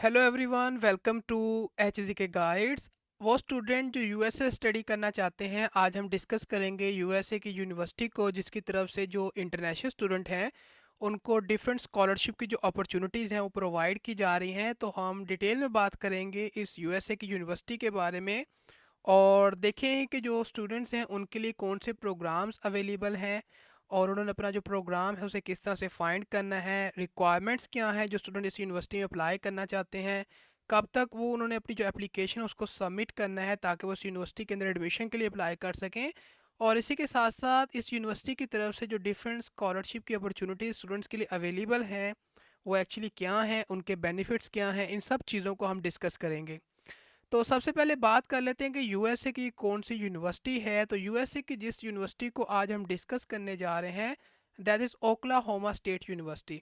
Hello everyone, welcome to H G K guides. वो student जो USA study करना चाहते हैं, आज हम डिस्कस करेंगे यूएसए की यूनिवर्सिटी को जिसकी तरफ से जो इंटरनेशनल स्टूडेंट हैं उनको डिफरेंट स्कॉलरशिप की जो अपॉर्चुनिटीज़ हैं वो प्रोवाइड की जा रही हैं। तो हम डिटेल में बात करेंगे इस यूएसए की यूनिवर्सिटी के बारे में और देखें कि जो स्टूडेंट्स हैं उनके लिए कौन से प्रोग्राम्स अवेलेबल हैं और उन्होंने अपना जो प्रोग्राम है उसे किस तरह से फाइंड करना है, रिक्वायरमेंट्स क्या हैं जो स्टूडेंट इस यूनिवर्सिटी में अप्लाई करना चाहते हैं, कब तक वो उन्होंने अपनी जो एप्लीकेशन उसको सबमिट करना है ताकि वो इस यूनिवर्सिटी के अंदर एडमिशन के लिए अप्लाई कर सकें। और इसी के साथ साथ इस यूनिवर्सिटी की तरफ से जो डिफरेंट स्कॉलरशिप की अपॉर्चुनिटीज़ स्टूडेंट्स के लिए अवेलेबल हैं वो एक्चुअली क्या हैं, उनके बेनिफिट्स क्या हैं, इन सब चीज़ों को हम डिस्कस करेंगे। तो सबसे पहले बात कर लेते हैं कि यूएसए की कौन सी यूनिवर्सिटी है। तो यूएसए की जिस यूनिवर्सिटी को आज हम डिस्कस करने जा रहे हैं that is Oklahoma state university.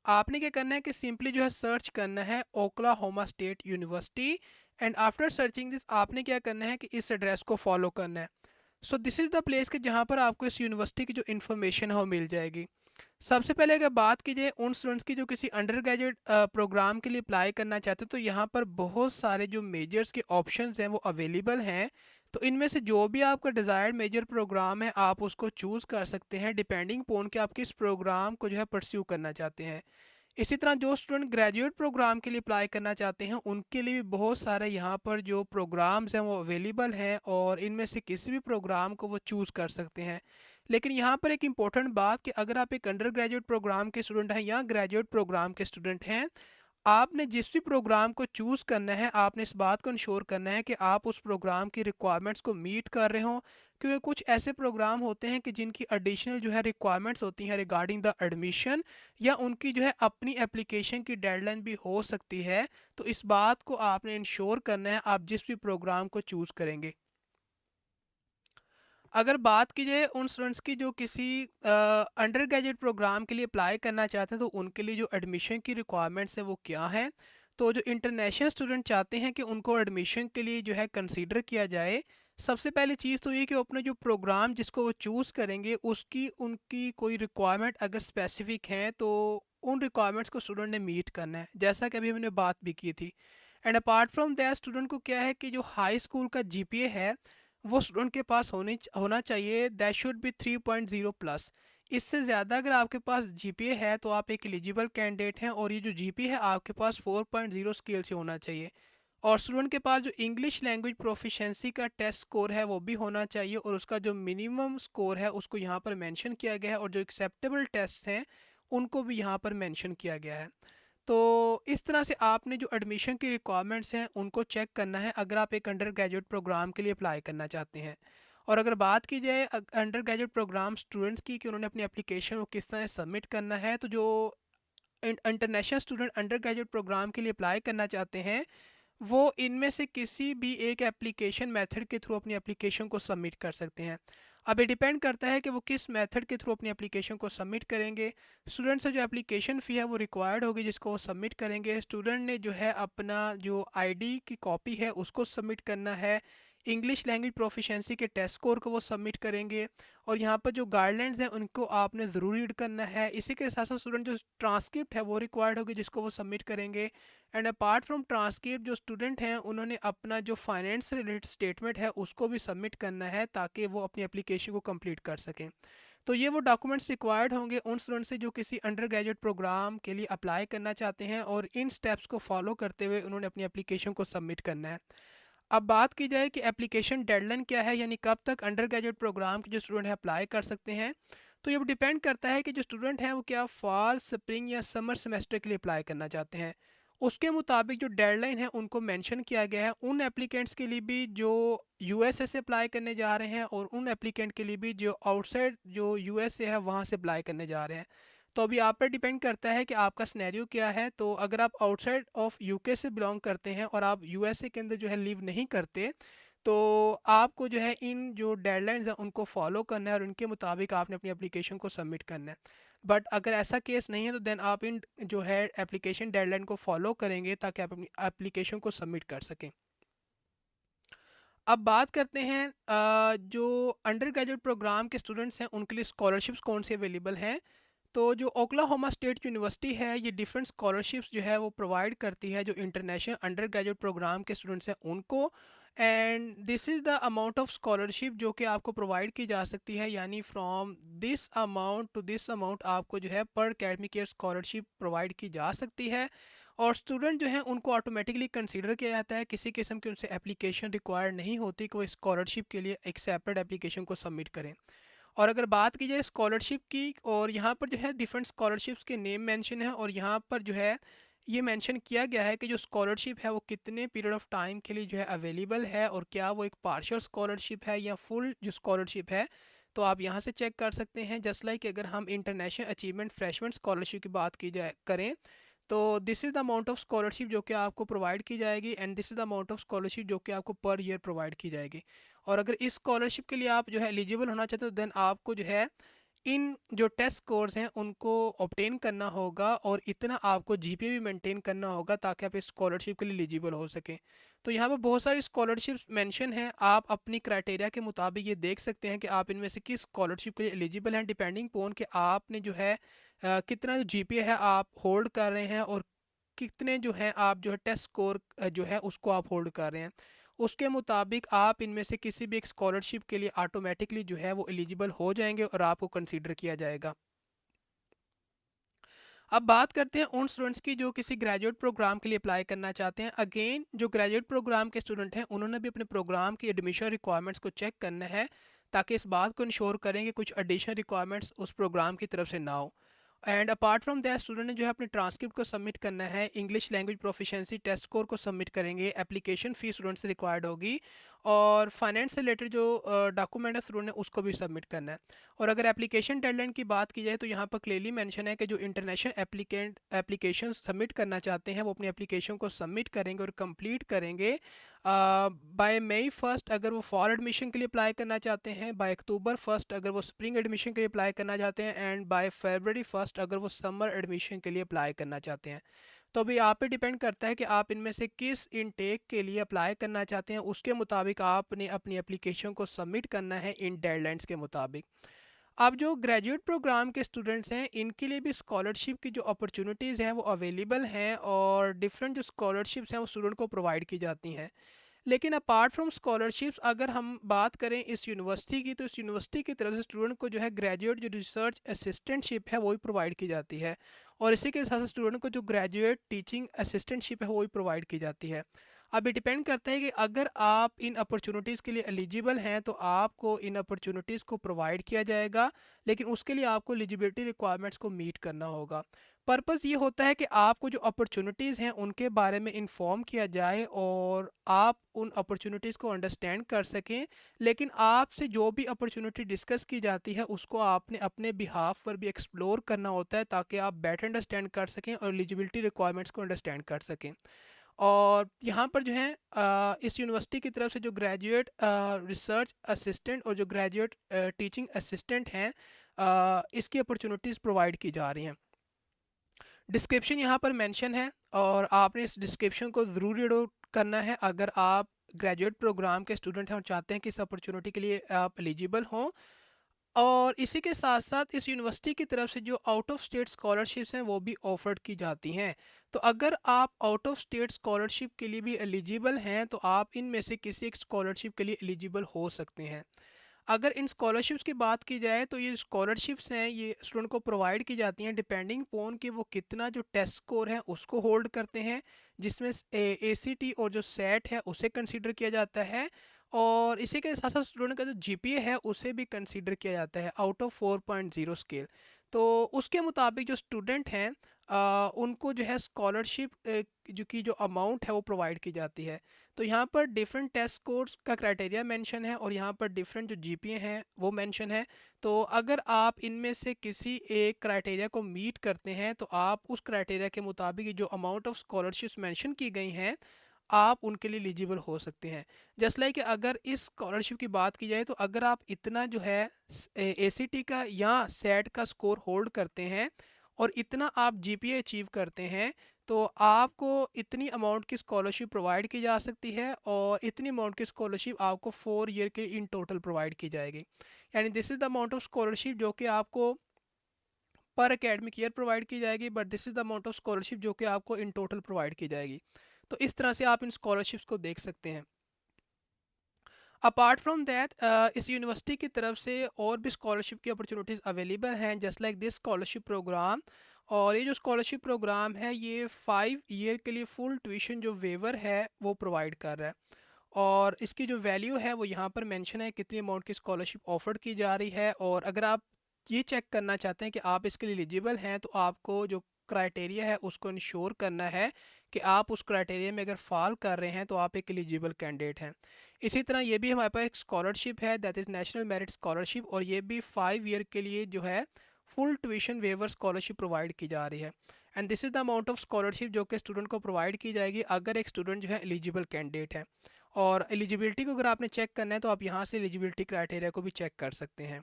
आपने क्या करना है कि सिंपली जो है सर्च करना है Oklahoma state university and after searching this आपने क्या करना है कि इस एड्रेस को फॉलो करना है। So this is the place कि जहाँ पर आपको इस यूनिवर्सिटी की जो इन्फॉर्मेशन है वो मिल जाएगी। सबसे पहले अगर बात की जाए उन स्टूडेंट्स की जो किसी अंडर ग्रेजुएट प्रोग्राम के लिए अप्लाई करना चाहते हैं तो यहाँ पर बहुत सारे जो मेजर्स के ऑप्शंस हैं वो अवेलेबल हैं। तो इनमें से जो भी आपका डिज़ायर्ड मेजर प्रोग्राम है आप उसको चूज़ कर सकते हैं डिपेंडिंग पोन के आप किस प्रोग्राम को जो है परस्यू करना चाहते हैं। इसी तरह जो स्टूडेंट ग्रेजुएट प्रोग्राम के लिए अप्लाई करना चाहते हैं उनके लिए भी बहुत सारे यहाँ पर जो प्रोग्राम्स हैं वो अवेलेबल हैं और इनमें से किसी भी प्रोग्राम को वो चूज़ कर सकते हैं। लेकिन यहाँ पर एक इम्पॉर्टेंट बात कि अगर आप एक अंडर ग्रेजुएट प्रोग्राम के स्टूडेंट हैं या ग्रेजुएट प्रोग्राम के स्टूडेंट हैं, आपने जिस भी प्रोग्राम को चूज़ करना है आपने इस बात को इंश्योर करना है कि आप उस प्रोग्राम की रिक्वायरमेंट्स को मीट कर रहे हो। क्योंकि कुछ ऐसे प्रोग्राम होते हैं कि जिनकी एडिशनल जो है रिक्वायरमेंट्स होती हैं रिगार्डिंग द एडमिशन या उनकी जो है अपनी एप्लीकेशन की डेडलाइन भी हो सकती है। तो इस बात को आपने इंश्योर करना है आप जिस भी प्रोग्राम को चूज़ करेंगे। अगर बात की जाए उन स्टूडेंट्स की जो किसी अंडर ग्रेजुएट प्रोग्राम के लिए अप्लाई करना चाहते हैं तो उनके लिए जो एडमिशन की रिक्वायरमेंट्स हैं वो क्या हैं। तो जो इंटरनेशनल स्टूडेंट चाहते हैं कि उनको एडमिशन के लिए जो है कंसीडर किया जाए, सबसे पहली चीज़ तो ये कि वो अपना जो प्रोग्राम जिसको वो चूज़ करेंगे उसकी उनकी कोई रिक्वायरमेंट अगर स्पेसिफिक हैं तो उन रिक्वायरमेंट्स को स्टूडेंट ने मीट करना है, जैसा कि अभी हमने बात भी की थी। And apart from that student को क्या है कि जो हाई स्कूल का जीपीए है वो स्टूडेंट के पास होना चाहिए, दैट शुड बी 3.0 प्लस। इससे ज़्यादा अगर आपके पास जीपीए है तो आप एक एलिजिबल कैंडिडेट हैं और ये जो जीपीए है आपके पास 4.0 स्केल से होना चाहिए। और स्टूडेंट के पास जो इंग्लिश लैंग्वेज प्रोफिशेंसी का टेस्ट स्कोर है वो भी होना चाहिए और उसका जो मिनिमम स्कोर है उसको यहाँ पर मेंशन किया गया है और जो एक्सेप्टेबल टेस्ट हैं उनको भी यहाँ पर मेंशन किया गया है। तो इस तरह से आपने जो एडमिशन की रिक्वायरमेंट्स हैं उनको चेक करना है अगर आप एक अंडर ग्रेजुएट प्रोग्राम के लिए अप्लाई करना चाहते हैं। और अगर बात की जाए अंडर ग्रेजुएट प्रोग्राम स्टूडेंट्स की कि उन्होंने अपनी एप्लीकेशन को किस तरह सबमिट करना है, तो जो international student undergraduate program के लिए अप्लाई करना चाहते हैं वो इनमें से किसी भी एक एप्लीकेशन मेथड के थ्रू अपनी एप्लीकेशन को सबमिट कर सकते हैं। अब ये डिपेंड करता है कि वो किस मेथड के थ्रू अपनी एप्लीकेशन को सबमिट करेंगे। स्टूडेंट से जो एप्लीकेशन फ़ी है वो रिक्वायर्ड होगी जिसको वो सबमिट करेंगे। स्टूडेंट ने जो है अपना जो आईडी की कॉपी है उसको सबमिट करना है। इंग्लिश लैंग्वेज प्रोफिशेंसी के टेस्ट स्कोर को वो सबमिट करेंगे और यहाँ पर जो गाइडलाइंस हैं उनको आपने ज़रूर रीड करना है। इसी के साथ साथ स्टूडेंट जो ट्रांसक्रिप्ट है वो रिक्वायर्ड होगी जिसको वो सबमिट करेंगे। एंड अपार्ट फ्रॉम ट्रांसक्रिप्ट जो स्टूडेंट हैं उन्होंने अपना जो फाइनेंस से रिलेटेड स्टेटमेंट है उसको भी सबमिट करना है ताकि वो अपनी एप्लीकेशन को कंप्लीट कर सकें। तो ये वो डॉक्यूमेंट्स रिक्वायर्ड होंगे उन स्टूडेंट से जो किसी अंडर ग्रेजुएट प्रोग्राम के लिए अप्लाई करना चाहते हैं और इन स्टेप्स को फॉलो करते हुए उन्होंने अपनी एप्लीकेशन को सबमिट करना है। अब बात की जाए कि एप्लीकेशन डेडलाइन क्या है, यानी कब तक अंडर ग्रेजुएट प्रोग्राम के जो स्टूडेंट है अप्लाई कर सकते हैं। तो ये डिपेंड करता है कि जो स्टूडेंट हैं वो क्या फॉल, स्प्रिंग या समर सेमेस्टर के लिए अप्लाई करना चाहते हैं। उसके मुताबिक जो डेडलाइन है उनको मेंशन किया गया है उन एप्लीकेंट्स के लिए भी जो यूएसए से अप्लाई करने जा रहे हैं और उन एप्लीकेंट के लिए भी जो आउटसाइड जो यूएसए है वहाँ से अप्लाई करने जा रहे हैं। तो अभी आप पर डिपेंड करता है कि आपका सिनेरियो क्या है। तो अगर आप आउटसाइड ऑफ यूके से बिलोंग करते हैं और आप यूएसए के अंदर जो है लिव नहीं करते तो आपको जो है इन जो डेडलाइंस हैं उनको फॉलो करना है और उनके मुताबिक आपने अपनी एप्लीकेशन को सबमिट करना है। बट अगर ऐसा केस नहीं है तो देन आप इन जो है एप्लीकेशन डेडलाइन को फॉलो करेंगे ताकि आप अपनी एप्लीकेशन को सबमिट कर सकें। अब बात करते हैं जो अंडर ग्रेजुएट प्रोग्राम के स्टूडेंट्स हैं उनके लिए स्कॉलरशिप्स कौन सी अवेलेबल हैं। तो जो ओक्लाहोमा स्टेट यूनिवर्सिटी है ये डिफरेंट स्कॉलरशिप्स जो है वो प्रोवाइड करती है जो इंटरनेशनल अंडर ग्रेजुएट प्रोग्राम के स्टूडेंट्स हैं उनको। And this is the amount of scholarship जो कि आपको प्रोवाइड की जा सकती है, यानी from this amount to this amount आपको जो है पर अकेडमिक ईयर स्कॉलरशिप प्रोवाइड की जा सकती है। और स्टूडेंट जो हैं उनको ऑटोमेटिकली कंसीडर किया जाता है, किसी किस्म की उनसे एप्लीकेशन रिक्वायर्ड नहीं होती कि वो स्कॉलरशिप के लिए एक सेपरेट एप्लीकेशन को सबमिट करें। और अगर बात की जाए स्कॉलरशिप की, और यहाँ पर जो है डिफरेंट स्कॉलरशिप्स के नेम मेंशन है, और यहाँ पर जो है ये मेंशन किया गया है कि जो स्कॉलरशिप है वो कितने पीरियड ऑफ टाइम के लिए जो है अवेलेबल है, और क्या वो एक पार्शियल स्कॉलरशिप है या फुल जो स्कॉलरशिप है। तो आप यहाँ से चेक कर सकते हैं। जस्ट लाइक अगर हम इंटरनेशनल अचीवमेंट फ्रेशमेंट स्कॉलरशिप की बात की जाए करें, तो this is the amount of scholarship जो कि आपको प्रोवाइड की जाएगी, and this is the amount of scholarship जो कि आपको पर ईयर प्रोवाइड की जाएगी। और अगर इस स्कॉलरशिप के लिए आप जो है एलिजिबल होना चाहते हो, देन आपको जो है इन जो टेस्ट स्कोर्स हैं उनको ऑब्टेन करना होगा, और इतना आपको जीपीए भी मेंटेन करना होगा ताकि आप इस स्कॉलरशिप के लिए एलिजिबल हो सकें। तो यहाँ पर बहुत सारी स्कॉलरशिप्स मेंशन हैं, आप अपनी क्राइटेरिया के मुताबिक ये देख सकते हैं कि आप इनमें से किस स्कॉलरशिप के लिए एलिजिबल हैं, डिपेंडिंग पोन कि आपने जो है कितना जो जीपीए है आप होल्ड कर रहे हैं, और कितने जो हैं आप जो है टेस्ट स्कोर जो है उसको आप होल्ड कर रहे हैं। उसके मुताबिक आप इनमें से किसी भी एक स्कॉलरशिप के लिए ऑटोमेटिकली जो है वो एलिजिबल हो जाएंगे और आपको कंसीडर किया जाएगा। अब बात करते हैं उन स्टूडेंट्स की जो किसी ग्रेजुएट प्रोग्राम के लिए अप्लाई करना चाहते हैं। अगेन जो ग्रेजुएट प्रोग्राम के स्टूडेंट हैं उन्होंने भी अपने प्रोग्राम की एडमिशन रिक्वायरमेंट्स को चेक करना है, ताकि इस बात को इंश्योर करें कि कुछ एडिशनल रिक्वायरमेंट्स उस प्रोग्राम की तरफ से ना हो। And apart from that student ने जो है अपने ट्रांसक्रिप्ट को सबमिट करना है, English language proficiency test score को सबमिट करेंगे, एप्लीकेशन फीस स्टूडेंट से रिक्वायर्ड होगी, और फाइनेंस से रिलेटेड जो डॉक्यूमेंट है स्टूडेंट ने उसको भी सबमिट करना है। और अगर एप्लीकेशन डेडलाइन की बात की जाए तो यहाँ पर क्लियरली मेंशन है कि जो इंटरनेशनल एप्लीकेशन सबमिट करना चाहते हैं वो अपनी एप्लीकेशन को सबमिट करेंगे और कंप्लीट करेंगे बाय मई फर्स्ट अगर वो फॉल एडमिशन के लिए अप्लाई करना चाहते हैं, बाय अक्टूबर फर्स्ट अगर वो स्प्रिंग एडमिशन के लिए अप्लाई करना चाहते हैं, एंड बाय फरवरी फर्स्ट अगर वो समर एडमिशन के लिए अप्लाई करना चाहते हैं। तो अभी आप पे डिपेंड करता है कि आप इनमें से किस इनटेक के लिए अप्लाई करना चाहते हैं, उसके मुताबिक आपने अपनी एप्लीकेशन को सबमिट करना है इन डेडलाइंस के मुताबिक। अब जो ग्रेजुएट प्रोग्राम के स्टूडेंट्स हैं इनके लिए भी स्कॉलरशिप की जो अपॉर्चुनिटीज़ हैं वो अवेलेबल हैं, और डिफरेंट जो स्कॉलरशिप्स हैं वो स्टूडेंट को प्रोवाइड की जाती हैं। लेकिन अपार्ट फ्रॉम स्कॉलरशिप्स अगर हम बात करें इस यूनिवर्सिटी की, तो इस यूनिवर्सिटी की तरफ से स्टूडेंट को जो है ग्रेजुएट जो रिसर्च असिस्टेंटशिप है वो भी प्रोवाइड की जाती है, और इसी के साथ साथ स्टूडेंट को जो ग्रेजुएट टीचिंग असिस्टेंटशिप है वो भी प्रोवाइड की जाती है। अब ये डिपेंड करता है कि अगर आप इन अपॉर्चुनिटीज़ के लिए एलिजिबल हैं तो आपको इन अपॉर्चुनिटीज़ को प्रोवाइड किया जाएगा, लेकिन उसके लिए आपको एलिजिबिलिटी रिक्वायरमेंट्स को मीट करना होगा। पर्पज़ ये होता है कि आपको जो अपॉर्चुनिटीज़ हैं उनके बारे में इन्फॉर्म किया जाए और आप उन अपॉर्चुनिटीज़ को अंडरस्टैंड कर सकें, लेकिन आपसे जो भी अपॉर्चुनिटी डिस्कस की जाती है उसको आपने अपने बिहाफ पर भी एक्सप्लोर करना होता है, ताकि आप बेटर अंडरस्टैंड कर सकें और एलिजिबिलिटी रिक्वायरमेंट्स को अंडरस्टैंड कर सकें। और यहाँ पर जो है इस यूनिवर्सिटी की तरफ से जो ग्रेजुएट रिसर्च असिस्टेंट और जो ग्रेजुएट टीचिंग असिस्टेंट हैं इसकी अपॉर्चुनिटीज़ प्रोवाइड की जा रही हैं। डिस्क्रिप्शन यहाँ पर मेंशन है, और आपने इस डिस्क्रिप्शन को ज़रूर रीड आउट करना है अगर आप ग्रेजुएट प्रोग्राम के स्टूडेंट हैं और चाहते हैं कि इस अपॉर्चुनिटी के लिए आप एलिजिबल हों। और इसी के साथ साथ इस यूनिवर्सिटी की तरफ से जो आउट ऑफ स्टेट स्कॉलरशिप्स हैं वो भी ऑफर्ड की जाती हैं। तो अगर आप आउट ऑफ स्टेट स्कॉलरशिप के लिए भी एलिजिबल हैं तो आप इनमें से किसी एक स्कॉलरशिप के लिए एलिजिबल हो सकते हैं। अगर इन स्कॉलरशिप्स की बात की जाए तो ये स्कॉलरशिप्स हैं ये स्टूडेंट को प्रोवाइड की जाती हैं डिपेंडिंग पोन कि वो कितना जो टेस्ट स्कोर है उसको होल्ड करते हैं, जिसमें एसीटी और जो सेट है उसे कंसीडर किया जाता है, और इसी के साथ साथ स्टूडेंट का जो जीपीए है उसे भी कंसीडर किया जाता है आउट ऑफ 4.0 स्केल। तो उसके मुताबिक जो स्टूडेंट हैं उनको जो है स्कॉलरशिप जो की जो अमाउंट है वो प्रोवाइड की जाती है। तो यहाँ पर डिफरेंट टेस्ट स्कोर्स का क्राइटेरिया मेंशन है, और यहाँ पर डिफरेंट जो जीपीए हैं वो मेंशन है। तो अगर आप इनमें से किसी एक क्राइटेरिया को मीट करते हैं तो आप उस क्राइटेरिया के मुताबिक जो अमाउंट ऑफ स्कॉलरशिप्स मेंशन की गई हैं आप उनके लिए एलिजिबल हो सकते हैं। जस्ट लाइक अगर इस स्कॉलरशिप की बात की जाए तो अगर आप इतना जो है एसीटी का या सेट का स्कोर होल्ड करते हैं और इतना आप जीपीए अचीव करते हैं, तो आपको इतनी अमाउंट की स्कॉलरशिप प्रोवाइड की जा सकती है, और इतनी अमाउंट की स्कॉलरशिप आपको 4 ईयर के इन टोटल प्रोवाइड की जाएगी। यानी this is the amount of scholarship जो कि आपको पर एकेडमिक ईयर प्रोवाइड की जाएगी, but this is the amount of scholarship जो कि आपको इन टोटल प्रोवाइड की जाएगी। तो इस तरह से आप इन स्कॉलरशिप्स को देख सकते हैं। अपार्ट फ्रॉम दैट इस यूनिवर्सिटी की तरफ से और भी स्कॉलरशिप की अपॉर्चुनिटीज़ अवेलेबल हैं just like this scholarship program. और ये जो स्कॉलरशिप प्रोग्राम है ये 5 ईयर के लिए फुल ट्यूशन जो वेवर है वो प्रोवाइड कर रहा है। और इसकी जो वैल्यू है वो यहाँ पर मेंशन है कितनी अमाउंट की स्कॉलरशिप ऑफर्ड की जा रही है। और अगर आप ये चेक करना चाहते हैं कि आप इसके लिए एलिजिबल हैं तो आपको जो क्राइटेरिया है उसको इंश्योर करना है कि आप उस क्राइटेरिया में अगर फॉल कर रहे हैं तो आप एक एलिजिबल कैंडिडेट हैं। इसी तरह ये भी हमारे पास एक स्कॉलरशिप है that is national merit scholarship, और ये भी 5 ईयर के लिए जो है full tuition waiver scholarship provide की जा रही है। And this is the amount of scholarship जो कि स्टूडेंट को प्रोवाइड की जाएगी अगर एक स्टूडेंट जो है एलिजिबल कैंडिडेट है। और एलिजिबिलिटी को अगर आपने चेक करना है तो आप यहाँ से एलिजिबिलिटी क्राइटेरिया को भी चेक कर सकते हैं।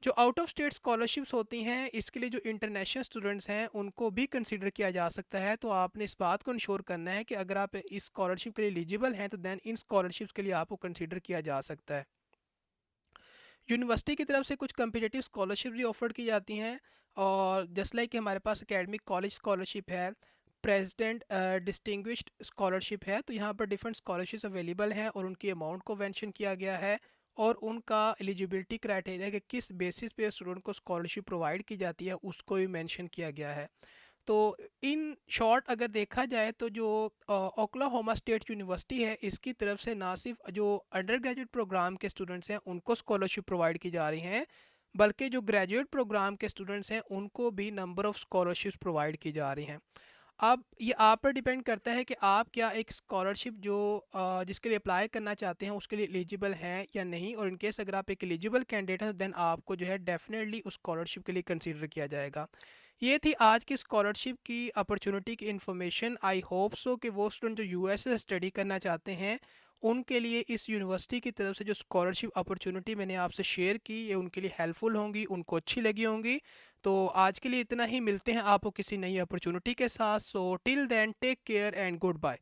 जो आउट ऑफ स्टेट स्कॉलरशिप्स होती हैं इसके लिए जो इंटरनेशनल स्टूडेंट्स हैं उनको भी कंसीडर किया जा सकता है। तो आपने इस बात को इंश्योर करना है कि अगर आप इस स्कॉलरशिप के लिए एलिजिबल हैं तो दैन इन स्कॉलरशिप्स के लिए आपको कंसीडर किया जा सकता है। यूनिवर्सिटी की तरफ से कुछ कम्पिटिटिव स्कॉलरशिप भी ऑफर की जाती हैं। और जस्ट लाइक कि हमारे पास एकेडमिक कॉलेज स्कॉलरशिप है, प्रेसिडेंट डिस्टिंग्विश्ड स्कॉलरशिप है, तो यहाँ पर डिफरेंट स्कॉलरशिप्स अवेलेबल हैं और उनकी अमाउंट को मेंशन किया गया है और उनका एलिजिबिलिटी क्राइटेरिया कि किस बेसिस पे स्टूडेंट को स्कॉलरशिप प्रोवाइड की जाती है उसको भी मेंशन किया गया है। तो इन शॉर्ट अगर देखा जाए तो जो ओक्लाहोमा स्टेट यूनिवर्सिटी है इसकी तरफ से ना सिर्फ जो अंडर ग्रेजुएट प्रोग्राम के स्टूडेंट्स हैं उनको स्कॉलरशिप प्रोवाइड की जा रही हैं, बल्कि जो ग्रेजुएट प्रोग्राम के स्टूडेंट्स हैं उनको भी नंबर ऑफ़ स्कॉलरशिप्स प्रोवाइड की जा रही हैं। अब ये आप पर डिपेंड करता है कि आप क्या एक स्कॉलरशिप जो जिसके लिए अप्लाई करना चाहते हैं उसके लिए एलिजिबल हैं या नहीं। और इन केस अगर आप एक एलिजिबल कैंडिडेट हैं देन आपको जो है डेफिनेटली उस स्कॉलरशिप के लिए कंसीडर किया जाएगा। ये थी आज की स्कॉलरशिप की अपॉर्चुनिटी की इन्फॉर्मेशन। आई होप सो कि वो स्टूडेंट जो यूएस से स्टडी करना चाहते हैं उनके लिए इस यूनिवर्सिटी की तरफ से जो स्कॉलरशिप अपॉर्चुनिटी मैंने आपसे शेयर की ये उनके लिए हेल्पफुल होंगी, उनको अच्छी लगी होंगी। तो आज के लिए इतना ही, मिलते हैं आपको किसी नई अपॉर्चुनिटी के साथ। So till then take care and good bye.